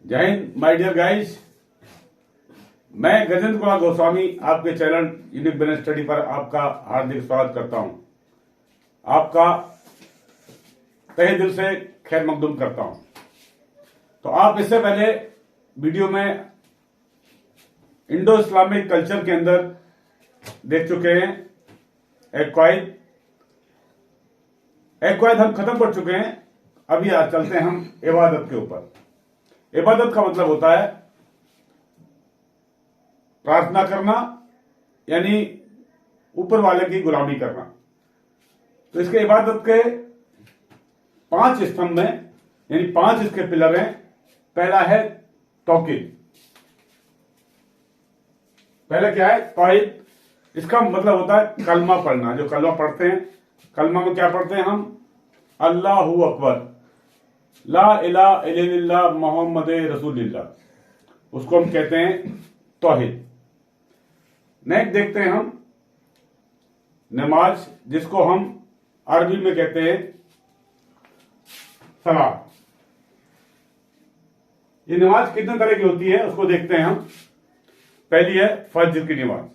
जय Hind my dear guys. मैं गजेंद्र कुमार गोस्वामी आपके चैनल यूनिक बिजनेस स्टडी पर आपका हार्दिक स्वागत करता हूं। आपका तहे दिल से खैर मकदूम करता हूं। तो आप इससे पहले वीडियो में इंडो इस्लामिक कल्चर के अंदर देख चुके हैं। एक्वाइद हम खत्म कर चुके हैं। अभी आज चलते हैं हम इबादत के ऊपर। इबादत का मतलब होता है प्रार्थना करना, यानी ऊपर वाले की गुलामी करना। तो इसके इबादत के 5 स्तंभ में, यानी 5 इसके पिलर हैं। पहला है तौकीद। पहले क्या है? तौहीद। इसका मतलब होता है कलमा पढ़ना। जो कलमा पढ़ते हैं, कलमा में क्या पढ़ते हैं हम? अल्लाहू अकबर, ला इलाहा इल्लल्लाह मोहम्मद रसूलुल्लाह। उसको हम कहते हैं तौहीद। नेक्स्ट देखते हैं हम नमाज, जिसको हम अरबी में कहते हैं सलात। ये नमाज कितने तरह की होती है उसको देखते हैं हम। पहली है फज्र की नमाज।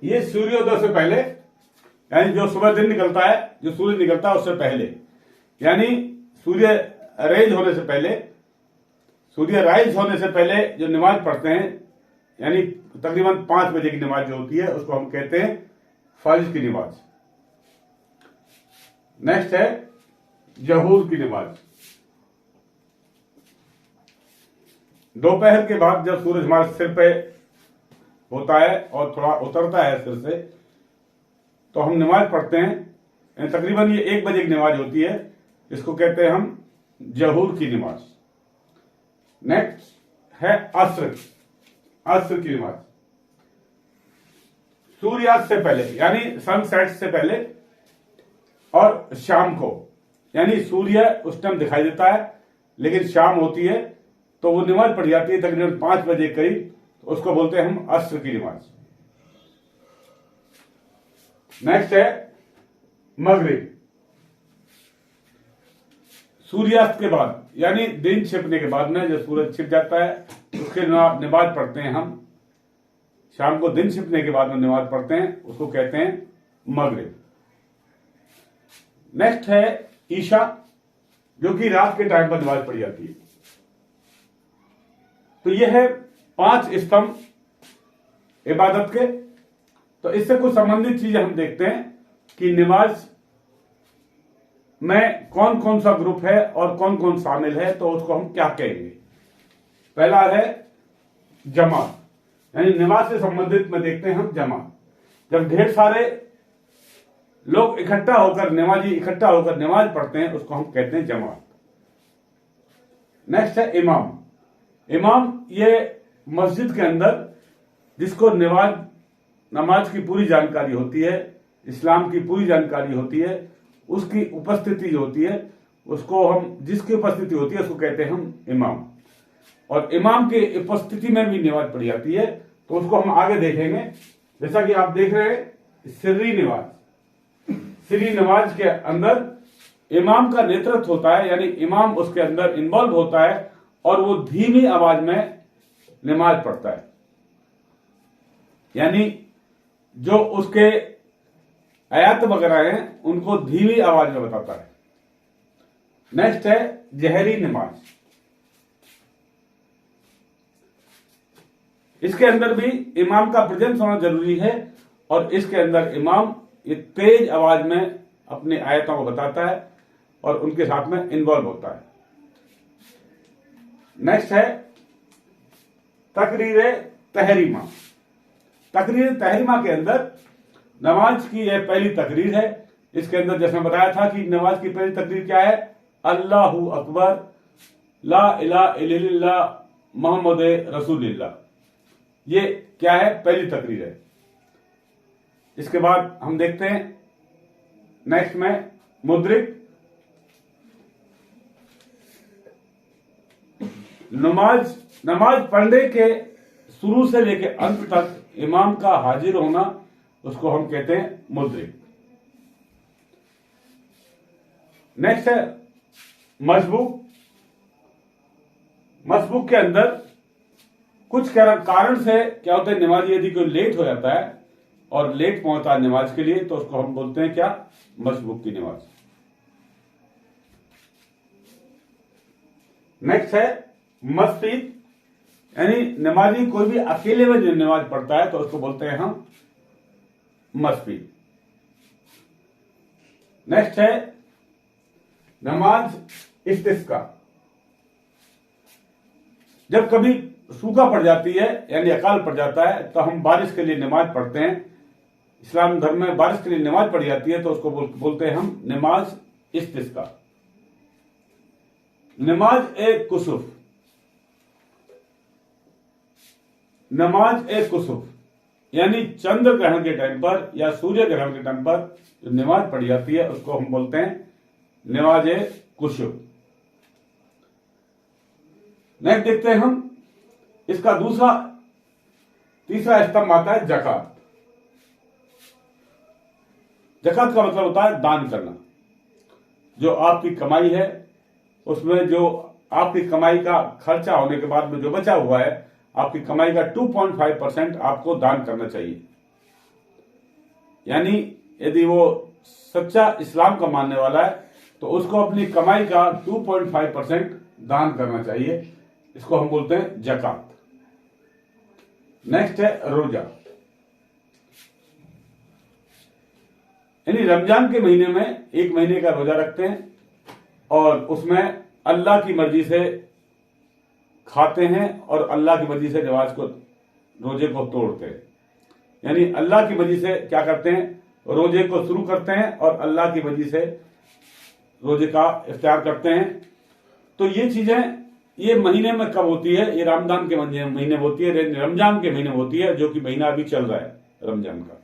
ये सूर्योदय से पहले, यानी जो सुबह दिन निकलता है, जो सूर्य निकलता है उससे पहले, यानी सूर्य राइज होने से पहले, जो नमाज पढ़ते हैं, यानी तकरीबन 5 बजे की नमाज जो होती है उसको हम कहते हैं फज्र की नमाज। नेक्स्ट है जहूर की नमाज। दोपहर के बाद जब सूरज हमारे सिर पे होता है और थोड़ा उतरता है सिर से, तो हम नमाज पढ़ते हैं। तकरीबन ये 1 बजे की नमाज होती है। इसको कहते हैं हम जहूर की नमाज। नेक्स्ट है अस्र की नमाज। सूर्यास्त से पहले, यानी सनसेट से पहले, और शाम को, यानी सूर्य उस टाइम दिखाई देता है लेकिन शाम होती है तो वो नमाज पढ़ी जाती है तकरीबन 5 बजे करीब। तो उसको बोलते हैं हम अस्र की नमाज। नेक्स्ट है मगरिब। सूर्यास्त के बाद, यानी दिन छिपने के बाद में, जब सूरज छिप जाता है उसके नमाज पढ़ते हैं हम। शाम को दिन छिपने के बाद में नमाज पढ़ते हैं, उसको कहते हैं मगरिब। नेक्स्ट है ईशा, जो कि रात के टाइम पर नमाज पढ़ी जाती है। तो यह है 5 स्तंभ इबादत के। तो इससे कुछ संबंधित चीजें हम देखते हैं कि नमाज में कौन कौन सा ग्रुप है और कौन कौन शामिल है, तो उसको हम क्या कहेंगे। पहला है जमात, यानी नमाज से संबंधित में देखते हैं हम जमात। जब ढेर सारे लोग इकट्ठा होकर नमाज पढ़ते हैं, उसको हम कहते हैं जमात। नेक्स्ट है इमाम। ये मस्जिद के अंदर जिसको नमाज की पूरी जानकारी होती है, इस्लाम की पूरी जानकारी होती है, उसकी उपस्थिति जो होती है, जिसकी उपस्थिति होती है उसको कहते हैं हम इमाम। और इमाम की उपस्थिति में भी नमाज पढ़ी जाती है, तो उसको हम आगे देखेंगे। जैसा कि आप देख रहे हैं सिर्री नमाज के अंदर इमाम का नेतृत्व होता है, यानी इमाम उसके अंदर इन्वॉल्व होता है और वो धीमी आवाज में नमाज पढ़ता है, यानी जो उसके आयत वगैरह हैं उनको धीमी आवाज में बताता है। नेक्स्ट है जहरी नमाज। इसके अंदर भी इमाम का प्रेजेंस होना जरूरी है, और इसके अंदर इमाम ये तेज आवाज में अपने आयतों को बताता है और उनके साथ में इन्वॉल्व होता है। नेक्स्ट है तकरीर तहरीमा। तकरीर तहरीमा के अंदर नमाज की यह पहली तकरीर है। इसके अंदर जैसे बताया था कि नमाज की पहली तकरीर क्या है? अल्लाहू अकबर, ला इलाहा इल्लल्लाह मोहम्मद रसूलुल्लाह। ये क्या है? पहली तकरीर है। इसके बाद हम देखते हैं नेक्स्ट में मुद्रिक। नमाज पढ़ने के शुरू से लेकर अंत तक इमाम का हाजिर होना, उसको हम कहते हैं मुद्रिक। नेक्स्ट है मशबूक। मसबूक के अंदर कुछ कारण से क्या होता है, नमाजी यदि कोई लेट हो जाता है और लेट पहुंचता है नमाज के लिए, तो उसको हम बोलते हैं क्या, मसबूक की नमाज। नेक्स्ट है मस्फीद, यानी नमाजी कोई भी अकेले में जो नमाज पढ़ता है तो उसको बोलते हैं हम मस्फीद। नेक्स्ट है नमाज इस्तिस्का। जब कभी सूखा पड़ जाती है यानी अकाल पड़ जाता है तो हम बारिश के लिए नमाज पढ़ते हैं। इस्लाम धर्म में बारिश के लिए नमाज पढ़ी जाती है तो उसको बोलते हैं हम नमाज इस्तिस्का। नमाज ए कुसुफ, नमाज ए कुसुफ यानी चंद्र ग्रहण के टाइम पर या सूर्य ग्रहण के टाइम पर जो नमाज पढ़ी जाती है उसको हम बोलते हैं नमाज ए कुसुफ। नेक्स्ट देखते हैं हम इसका तीसरा स्तंभ आता है जकात। जकात का मतलब होता है दान करना। जो आपकी कमाई है उसमें जो आपकी कमाई का खर्चा होने के बाद में जो बचा हुआ है, आपकी कमाई का 2.5% आपको दान करना चाहिए। यानी यदि वो सच्चा इस्लाम का मानने वाला है तो उसको अपनी कमाई का 2.5% दान करना चाहिए। इसको हम बोलते हैं जकात। नेक्स्ट है रोजा, यानी रमजान के महीने में 1 महीने का रोजा रखते हैं और उसमें अल्लाह की मर्जी से खाते हैं और अल्लाह की मर्जी से रोजे को तोड़ते हैं। यानी अल्लाह की मर्जी से क्या करते हैं, रोजे को शुरू करते हैं और अल्लाह की मर्जी से रोजे का इफ्तार करते हैं। तो ये चीजें ये महीने में कब होती है, ये रमजान के महीने में होती है, रमजान के महीने में होती है, जो कि महीना अभी चल रहा है रमजान का।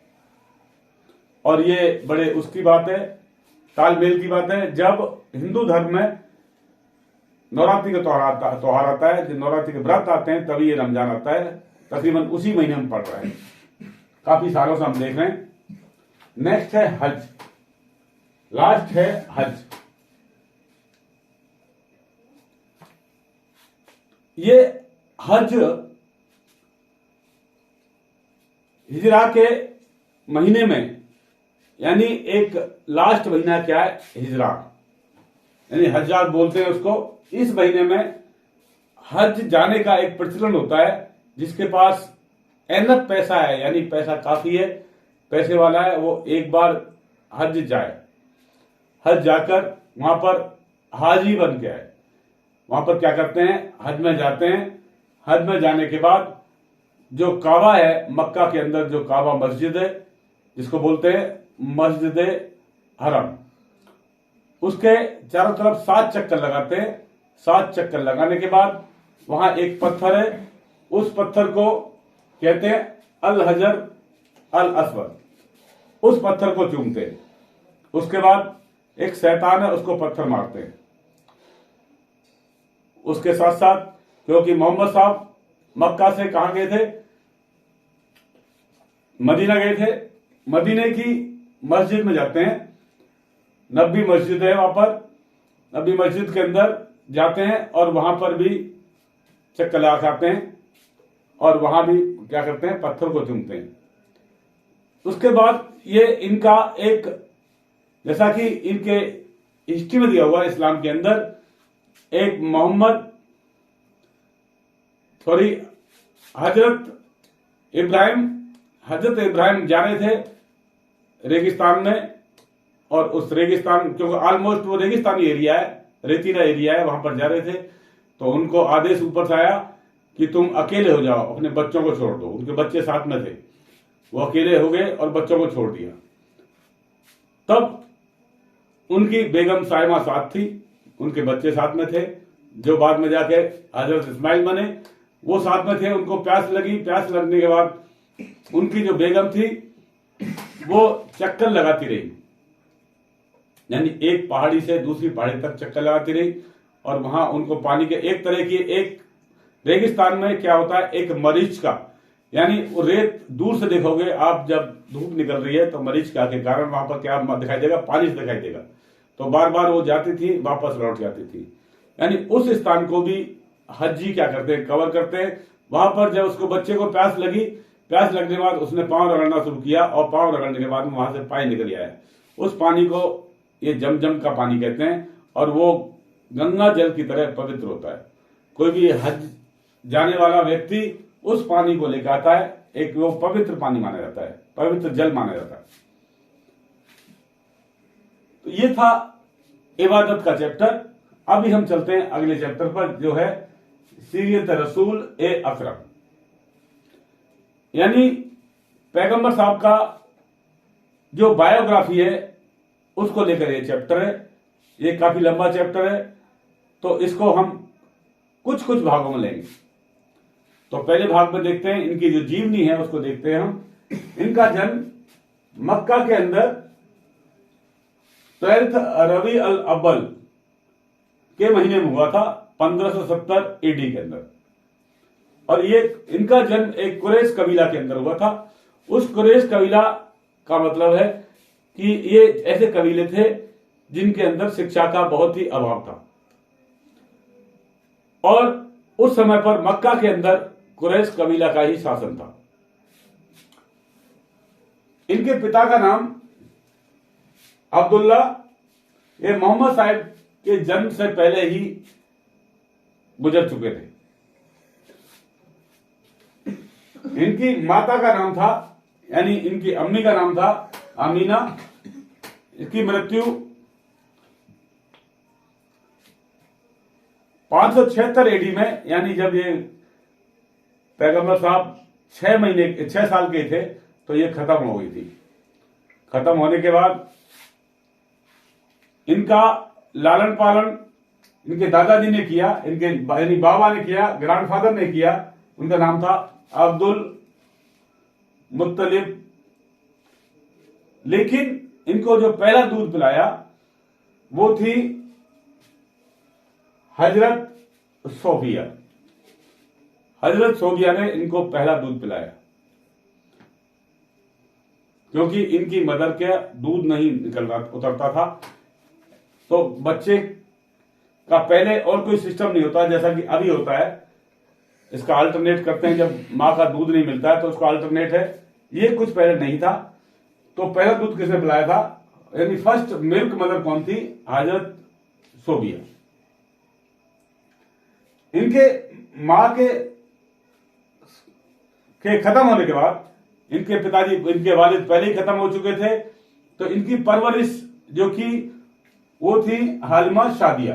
और ये बड़े उसकी बात है, तालमेल की बात है। जब हिंदू धर्म में नवरात्रि का त्योहार आता है, जब नवरात्रि के व्रत आते हैं तभी ये रमजान आता है। तकरीबन उसी महीने में पड़ रहा है, काफी सालों से हम देख रहे हैं। नेक्स्ट है हज, लास्ट है हज। ये हज हिजरा के महीने में, यानी एक लास्ट महीना क्या है, हिजरा यानी हज्जात बोलते हैं उसको। इस महीने में हज जाने का एक प्रचलन होता है। जिसके पास एनफ पैसा है, यानी पैसा काफी है, पैसे वाला है, वो एक बार हज जाए, हज जाकर वहां पर हाजी बन के आए। वहां पर क्या करते हैं, हज में जाते हैं। हज में जाने के बाद जो काबा है, मक्का के अंदर जो काबा मस्जिद है, जिसको बोलते हैं मस्जिद हरम, उसके चारों तरफ 7 चक्कर लगाते हैं। 7 चक्कर लगाने के बाद वहां एक पत्थर है, उस पत्थर को कहते हैं अल हजर अल अस्वद। उस पत्थर को चूमते हैं। उसके बाद एक शैतान है, उसको पत्थर मारते हैं। उसके साथ साथ क्योंकि मोहम्मद साहब मक्का से कहां गए थे, मदीना गए थे, मदीने की मस्जिद में जाते हैं। नबी मस्जिद है, वहां पर नबी मस्जिद के अंदर जाते हैं और वहां पर भी चक्कर लगा खाते हैं और वहां भी क्या करते हैं, पत्थर को चूमते हैं। उसके बाद ये इनका एक, जैसा कि इनके हिस्ट्री में दिया हुआ है इस्लाम के अंदर, एक हजरत इब्राहिम जा रहे थे रेगिस्तान में, और उस रेगिस्तान, क्योंकि ऑलमोस्ट वो रेगिस्तानी एरिया है, रेतीला एरिया है, वहां पर जा रहे थे। तो उनको आदेश ऊपर से आया कि तुम अकेले हो जाओ, अपने बच्चों को छोड़ दो। उनके बच्चे साथ में थे, वो अकेले हो गए और बच्चों को छोड़ दिया। तब उनकी बेगम साइमा साथ थी, उनके बच्चे साथ में थे, जो बाद में जाके हजरत इस्माइल बने, वो साथ में थे। उनको प्यास लगी, प्यास लगने के बाद उनकी जो बेगम थी वो चक्कर लगाती रही, यानी एक पहाड़ी से दूसरी पहाड़ी तक चक्कर लगाती रही। और वहां उनको पानी के एक तरह की, एक रेगिस्तान में क्या होता है, एक मरीच का, यानी वो रेत दूर से देखोगे आप, जब धूप निकल रही है तो मरीच का के कारण वहां पर क्या दिखाई देगा, पानी से दिखाई देगा। तो बार बार वो जाती थी, वापस लौट जाती थी। यानी उस स्थान को भी हज्जी क्या करते हैं, कवर करते हैं। वहां पर जब उसको बच्चे को प्यास लगी, प्यास लगने के बाद उसने पांव रगड़ना शुरू किया और पांव रगड़ने के बाद वहां से पानी निकल आया। उस पानी को ये जमजम का पानी कहते हैं और वो गंगा जल की तरह पवित्र होता है। कोई भी हज जाने वाला व्यक्ति उस पानी को लेकर आता है, एक वो पवित्र पानी माना जाता है, पवित्र जल माना जाता है। तो ये था इबादत का चैप्टर। अभी हम चलते हैं अगले चैप्टर पर, जो है सीरत रसूल ए अकरम, यानी पैगंबर साहब का जो बायोग्राफी है उसको लेकर ये चैप्टर है। ये काफी लंबा चैप्टर है, तो इसको हम कुछ कुछ भागों में लेंगे। तो पहले भाग में देखते हैं इनकी जो जीवनी है उसको देखते हैं हम। इनका जन्म मक्का के अंदर 12 रबी अल अव्वल के महीने में हुआ था, 1570 एडी के अंदर। और ये इनका जन्म एक कुरैश कबीला के अंदर हुआ था। उस कुरैश कबीला का मतलब है कि ये ऐसे कबीले थे जिनके अंदर शिक्षा का बहुत ही अभाव था। और उस समय पर मक्का के अंदर कुरैश कबीला का ही शासन था। इनके पिता का नाम अब्दुल्ला, ये मोहम्मद साहब के जन्म से पहले ही गुजर चुके थे। इनकी माता का नाम था, यानी इनकी अम्मी का नाम था अमीना। इसकी मृत्यु 576 एडी में, यानी जब ये पैगंबर साहब 6 साल के थे तो ये खत्म हो गई थी। खत्म होने के बाद इनका लालन पालन इनके दादाजी ने किया, इनके यानी बाबा ने किया, ग्रैंडफादर ने किया। उनका नाम था अब्दुल मुत्तलिब। लेकिन इनको जो पहला दूध पिलाया वो थी हजरत सोफिया। हजरत सोफिया ने इनको पहला दूध पिलाया, क्योंकि इनकी मदर के दूध नहीं उतरता था। तो बच्चे का पहले और कोई सिस्टम नहीं होता जैसा कि अभी होता है, इसका अल्टरनेट करते हैं। जब माँ का दूध नहीं मिलता है तो उसका अल्टरनेट है, ये कुछ पहले नहीं था। तो पहला दूध किसने पिलाया था, यानी फर्स्ट मिल्क मदर कौन थी, हजरत सोफिया। इनके माँ के खत्म होने के बाद इनके पिताजी, इनके वालिद पहले ही खत्म हो चुके थे। तो इनकी परवरिश जो की वो थी हालिमा शादिया।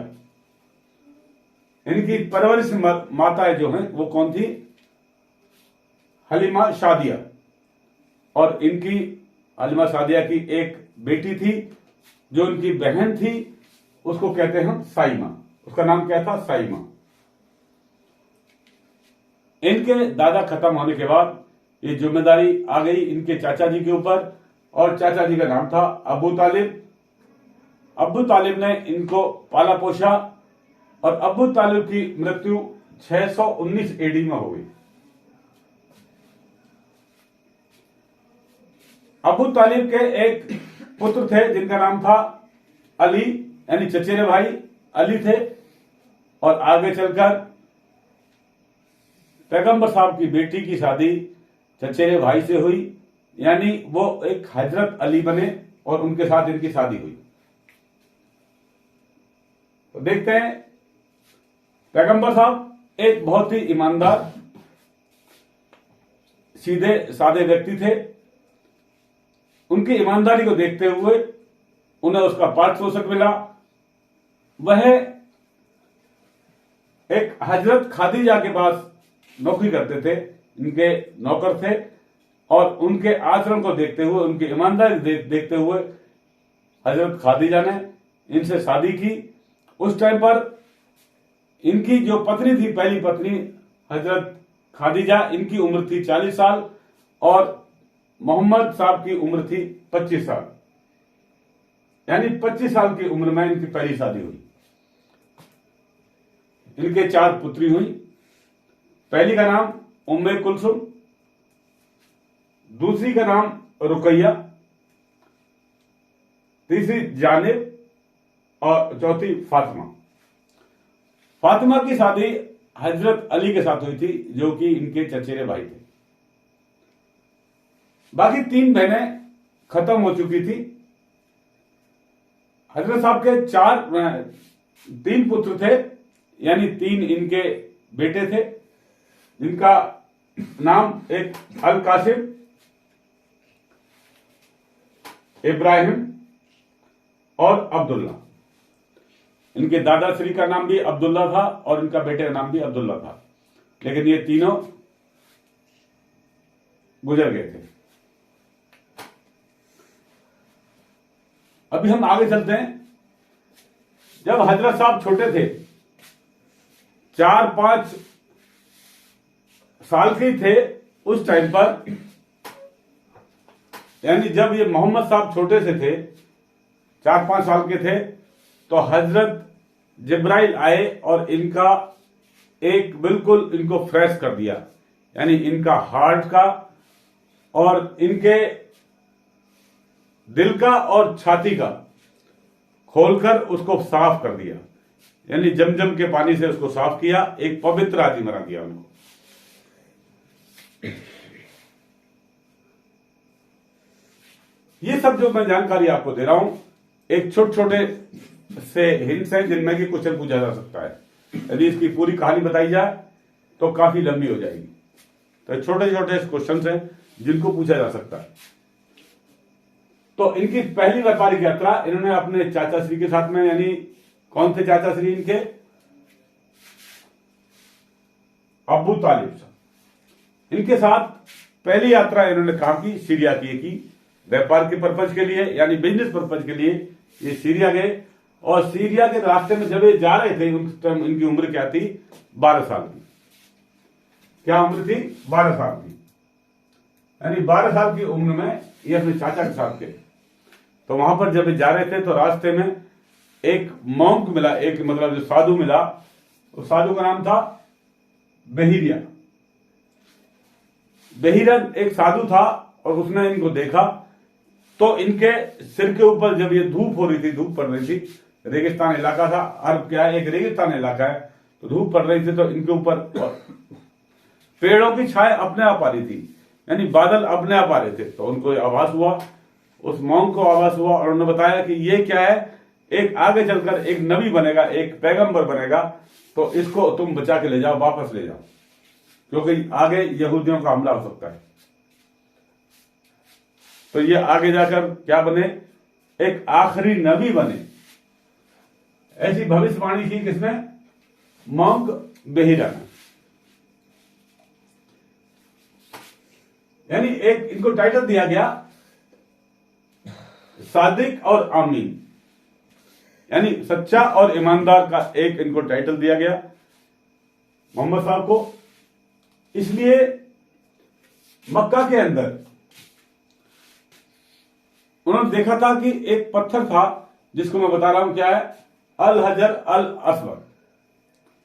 इनकी परवरिश माताएं जो हैं वो कौन थी, हलीमा शादिया। और इनकी हलीमा शादिया की एक बेटी थी, जो इनकी बहन थी, उसको कहते हैं साइमा। उसका नाम क्या था, साइमा। इनके दादा खत्म होने के बाद ये जिम्मेदारी आ गई इनके चाचा जी के ऊपर, और चाचा जी का नाम था अबू तालिब। अबू तालिब ने इनको पाला पोषा, और अबू तालिब की मृत्यु 619 एडी में हो गई। अबू तालिब के एक पुत्र थे जिनका नाम था अली, यानी चचेरे भाई अली थे। और आगे चलकर पैगंबर साहब की बेटी की शादी चचेरे भाई से हुई, यानी वो एक हजरत अली बने और उनके साथ इनकी शादी हुई। तो देखते हैं, पैगंबर साहब एक बहुत ही ईमानदार, सीधे सादे व्यक्ति थे। उनकी ईमानदारी को देखते हुए उन्हें उसका पारितोषिक मिला। वह एक हजरत खादीजा के पास नौकरी करते थे, इनके नौकर थे। और उनके आचरण को देखते हुए, उनकी ईमानदारी देखते हुए हजरत खादीजा ने इनसे शादी की। उस टाइम पर इनकी जो पत्नी थी, पहली पत्नी हजरत खादीजा, इनकी उम्र थी 40 साल और मोहम्मद साहब की उम्र थी 25 साल, यानी 25 साल की उम्र में इनकी पहली शादी हुई। इनके 4 पुत्री हुई। पहली का नाम उम्मे कुलसुम, दूसरी का नाम रुकैया, तीसरी जानिब और चौथी फातिमा। फातिमा की शादी हजरत अली के साथ हुई थी, जो कि इनके चचेरे भाई थे। बाकी 3 बहनें खत्म हो चुकी थी। हजरत साहब के 3 पुत्र थे, यानी 3 इनके बेटे थे, जिनका नाम एक अल कासिम, इब्राहिम और अब्दुल्ला। इनके दादाश्री का नाम भी अब्दुल्ला था और इनका बेटे का नाम भी अब्दुल्ला था, लेकिन ये तीनों गुजर गए थे। अभी हम आगे चलते हैं। जब हजरत साहब छोटे थे, 4-5 साल के थे उस टाइम पर, यानी जब ये मोहम्मद साहब छोटे से थे, 4-5 साल के थे, तो हजरत जिब्राइल आए और इनका एक बिल्कुल इनको फ्रेश कर दिया, यानी इनका हार्ट का और इनके दिल का और छाती का खोलकर उसको साफ कर दिया, यानी जमजम के पानी से उसको साफ किया, एक पवित्र आदमी बना दिया उनको। ये सब जो मैं जानकारी आपको दे रहा हूं, एक छोटे छोटे से हिंट्स हैं जिनमें कि क्वेश्चन पूछा जा सकता है। यदि इसकी पूरी कहानी बताई जाए तो काफी लंबी हो जाएगी, तो छोटे छोटे क्वेश्चन हैं जिनको पूछा जा सकता है। तो इनकी पहली व्यापारिक यात्रा इन्होंने अपने चाचा श्री के साथ में, यानी कौन थे चाचा श्री इनके? अबू तालिब साहब। इनके साथ पहली यात्रा इन्होंने कहा की सीरिया की व्यापार के पर्पज के लिए, यानी बिजनेस पर्पज के लिए ये सीरिया गए। और सीरिया के रास्ते में जब ये जा रहे थे, उस टाइम इनकी उम्र क्या थी? 12 साल की। क्या उम्र थी? 12 साल की। यानी 12 साल की उम्र में ये अपने चाचा के साथ थे। तो वहां पर जब ये जा रहे थे तो रास्ते में एक मॉन्क मिला, एक मतलब जो साधु मिला, उस साधु का नाम था बहीरिया। बहीरा एक साधु था और उसने इनको देखा तो इनके सिर के ऊपर, जब ये धूप हो रही थी, धूप पड़ रही थी, रेगिस्तान इलाका था, अरब क्या है, एक रेगिस्तान इलाका है, तो धूप पड़ रही थी, तो इनके ऊपर पेड़ों की छाया अपने आप आ रही थी, यानी बादल अपने आप आ रहे थे। तो उनको आभास हुआ, उस मॉन्क को आभास हुआ और उन्होंने बताया कि ये क्या है, एक आगे चलकर एक नबी बनेगा, एक पैगंबर बनेगा, तो इसको तुम बचा के ले जाओ, वापस ले जाओ, क्योंकि आगे यहूदियों का हमला हो सकता है। तो ये आगे जाकर क्या बने? एक आखिरी नबी बने। ऐसी भविष्यवाणी की किसने? मॉन्क बहीरा ने। यानी एक इनको टाइटल दिया गया सादिक और आमीन, यानी सच्चा और ईमानदार का एक इनको टाइटल दिया गया मोहम्मद साहब को। इसलिए मक्का के अंदर उन्होंने देखा था कि एक पत्थर था जिसको मैं बता रहा हूं क्या है, अल हजर अल अस्वद।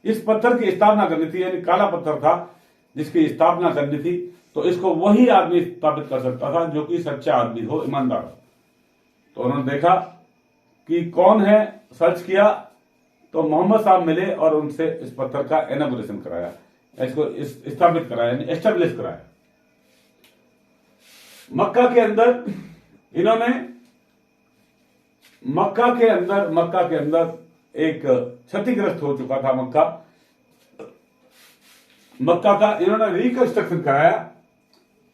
इस पत्थर की स्थापना करनी थी, यानी काला पत्थर था जिसकी स्थापना करनी थी, तो इसको वही आदमी स्थापित कर सकता था जो कि सच्चा आदमी हो, ईमानदार हो। तो उन्होंने देखा कि कौन है, सर्च किया तो मोहम्मद साहब मिले और उनसे इस पत्थर का इनॉग्रेशन कराया, इसको स्थापित कराया, यानी एस्टेब्लिश कराया। मक्का के अंदर इन्होंने मक्का के अंदर एक क्षतिग्रस्त हो चुका था मक्का का इन्होंने रिकंस्ट्रक्शन कराया,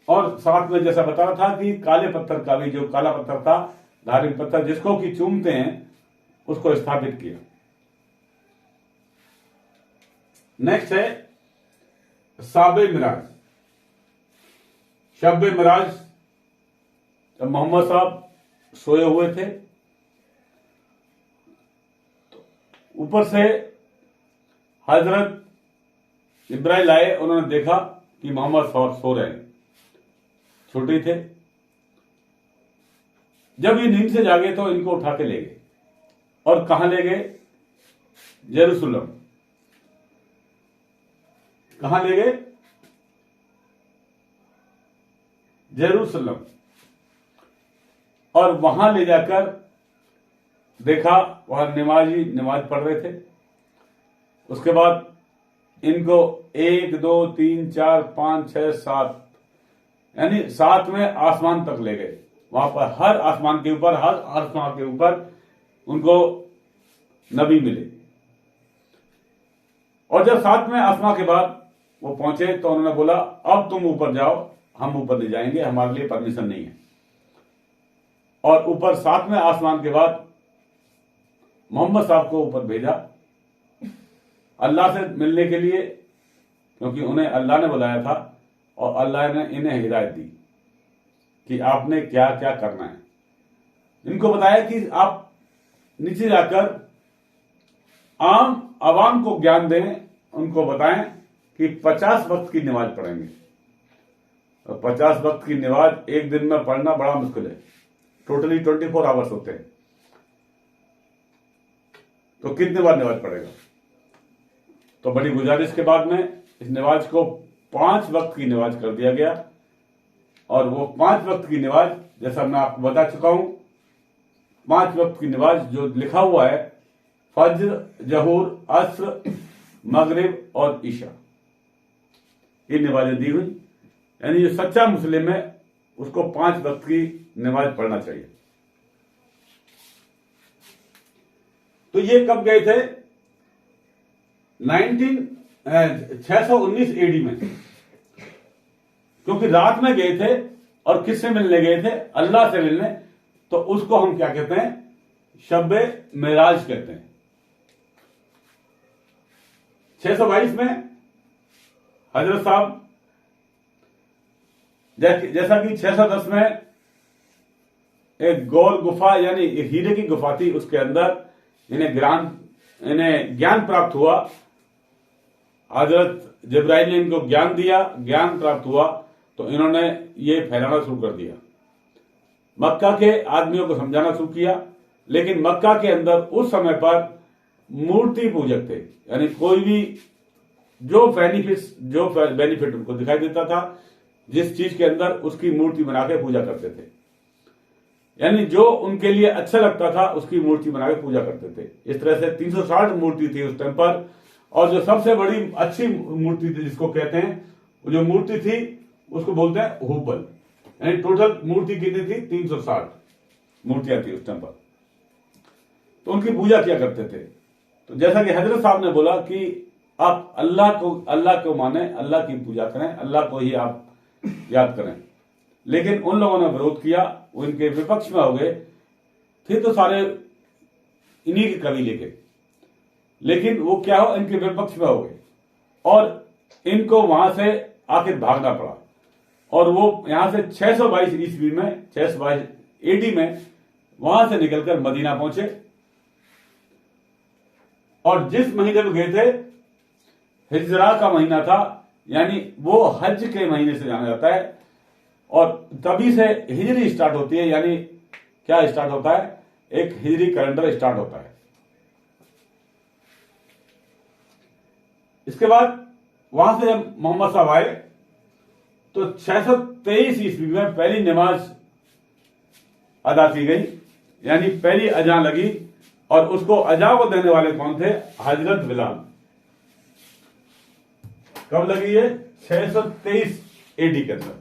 और साथ में जैसा बता रहा था कि काले पत्थर का भी, जो काला पत्थर था, धार्मिक पत्थर जिसको कि चूमते हैं, उसको स्थापित किया। नेक्स्ट है शब-ए मिराज। शब-ए मिराज जब मोहम्मद साहब सोए हुए थे, तो ऊपर से हजरत इब्राहिम आए, उन्होंने देखा कि मोहम्मद साहब सो रहे हैं, छोटे थे। जब ये नींद से जागे तो इनको उठा के ले गए, और कहां ले गए? जेरूसलम। कहां ले गए? जेरूसलम। और वहां ले जाकर देखा, वहां नमाज पढ़ रहे थे। उसके बाद इनको 1 2 3 4 5 6 7 यानी 7वें आसमान तक ले गए। वहां पर हर आसमान के ऊपर उनको नबी मिले। और जब 7वें आसमान के बाद वो पहुंचे तो उन्होंने बोला अब तुम ऊपर जाओ, हम ऊपर नहीं जाएंगे, हमारे लिए परमिशन नहीं है। और ऊपर 7वें आसमान के बाद मोहम्मद साहब को ऊपर भेजा अल्लाह से मिलने के लिए, क्योंकि उन्हें अल्लाह ने बुलाया था और अल्लाह ने इन्हें हिदायत दी कि आपने क्या क्या करना है। इनको बताया कि आप नीचे जाकर आम आवाम को ज्ञान दें, उनको बताएं कि 50 वक्त की नमाज पढ़ेंगे। और 50 वक्त की नमाज एक दिन में पढ़ना बड़ा मुश्किल है, टोटली 24 आवर्स होते हैं, तो कितने बार नमाज पढ़ेगा। तो बड़ी गुजारिश के बाद में इस नमाज को 5 वक्त की नमाज कर दिया गया। और वो 5 वक्त की नमाज, जैसा मैं आपको बता चुका हूं, 5 वक्त की नमाज जो लिखा हुआ है फज्र, जहूर, अस्र, मगरिब और ईशा, ये नमाजें दी हुई। यानी जो सच्चा मुस्लिम है उसको 5 वक्त की नमाज पढ़ना चाहिए। तो ये कब गए थे? 619 एडी में, क्योंकि रात में गए थे और किससे मिलने गए थे? अल्लाह से मिलने। तो उसको हम क्या कहते हैं? शब मेराज कहते हैं। 622 में हजरत साहब, जैसा कि 610 में एक गौर गुफा यानी हीरे की गुफा थी, उसके अंदर इन्हें ज्ञान प्राप्त हुआ। हजरत जिब्राइल ने इनको ज्ञान दिया, ज्ञान प्राप्त हुआ तो इन्होंने ये फैलाना शुरू कर दिया, मक्का के आदमियों को समझाना शुरू किया। लेकिन मक्का के अंदर उस समय पर मूर्ति पूजक थे, यानी कोई भी जो बेनिफिट उनको दिखाई देता था जिस चीज के अंदर, उसकी मूर्ति बना के पूजा करते थे। यानी जो उनके लिए अच्छा लगता था उसकी मूर्ति बना के पूजा करते थे। इस तरह से 360 मूर्ति थी उस टाइम पर। और जो सबसे बड़ी अच्छी मूर्ति थी जिसको कहते हैं, वो जो मूर्ति थी उसको बोलते हैं हुबल। यानी टोटल मूर्ति कितनी थी? 360 मूर्तियां थी उस टाइम पर। तो उनकी पूजा किया करते थे। तो जैसा कि हजरत साहब ने बोला कि आप अल्लाह को माने, अल्लाह की पूजा करें, अल्लाह को ही आप याद करें। लेकिन उन लोगों ने विरोध किया, वो इनके विपक्ष में हो गए। थे तो सारे इन्हीं के कबीले के, लेकिन वो क्या हो, इनके विपक्ष में हो गए और इनको वहां से आखिर भागना पड़ा। और वो यहां से 622 ईस्वी में, 622 एडी में वहां से निकलकर मदीना पहुंचे। और जिस महीने में गए थे, हिजरा का महीना था, यानी वो हज के महीने से जाना जाता है। और तभी से हिजरी स्टार्ट होती है, यानी क्या स्टार्ट होता है? एक हिजरी कैलेंडर स्टार्ट होता है। इसके बाद वहां से जब मोहम्मद साहब आए तो 623 ईस्वी में पहली नमाज अदा की गई, यानी पहली अजान लगी। और उसको अजा को देने वाले कौन थे? हजरत बिलाल। कब लगी है? 623 एडी के अंदर।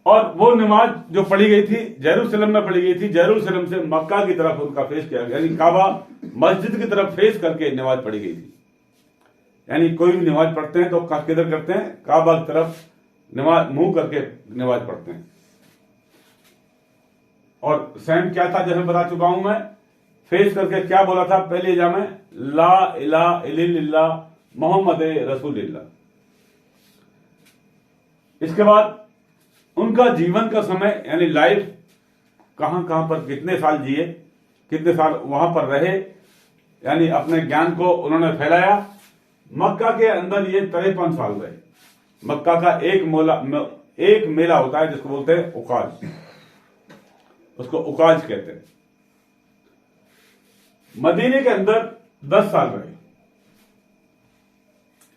और वो नमाज जो पढ़ी गई थी जेरूसलम में पढ़ी गई थी। जेरूसलम से मक्का की तरफ उनका फेस किया गया, यानी काबा मस्जिद की तरफ फेस करके नमाज पढ़ी गई थी। यानी कोई भी नमाज पढ़ते हैं तो किधर करते हैं? काबा की तरफ नमाज मुंह करके नमाज पढ़ते हैं। और सेम क्या था, जैसे बता चुका हूं मैं, फेस करके क्या बोला था पहले इजा में? ला इलाहा इल्लल्लाह मोहम्मद रसूलुल्लाह। इसके बाद उनका जीवन का समय, यानी लाइफ, कहां कहां पर कितने साल जिए, कितने साल वहां पर रहे, यानी अपने ज्ञान को उन्होंने फैलाया। मक्का के अंदर ये 53 साल रहे। मक्का का एक मेला होता है जिसको बोलते हैं उकाज, उसको उकाज कहते हैं। मदीने के अंदर 10 साल रहे।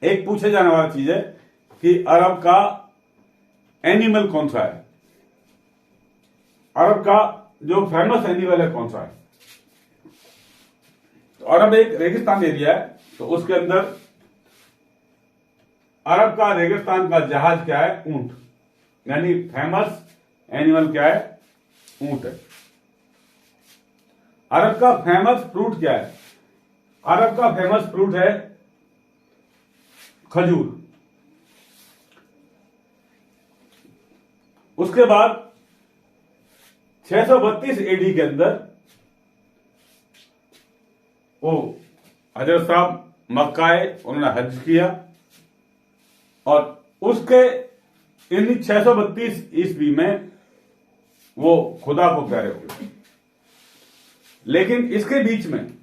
एक पूछे जाने वाली चीज है कि अरब का एनिमल कौन सा है? अरब का जो फेमस एनिमल है कौन सा है? तो अरब एक रेगिस्तान एरिया है, तो उसके अंदर अरब का रेगिस्तान का जहाज क्या है? ऊंट। यानी फेमस एनिमल क्या है? ऊंट है। अरब का फेमस फ्रूट क्या है? अरब का फेमस फ्रूट है खजूर। उसके बाद 632 एडी के अंदर वो हजरत साहब मक्का आए, उन्होंने हज किया, और उसके इन 632 ईस्वी में वो खुदा को प्यारे हो गए। लेकिन इसके बीच में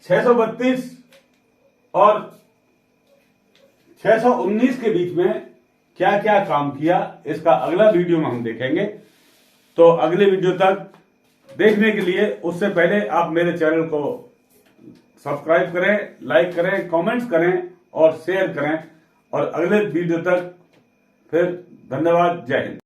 632 और 619 के बीच में क्या क्या काम किया, इसका अगला वीडियो में हम देखेंगे। तो अगले वीडियो तक देखने के लिए, उससे पहले आप मेरे चैनल को सब्सक्राइब करें, लाइक करें, कमेंट्स करें और शेयर करें। और अगले वीडियो तक फिर धन्यवाद। जय हिंद।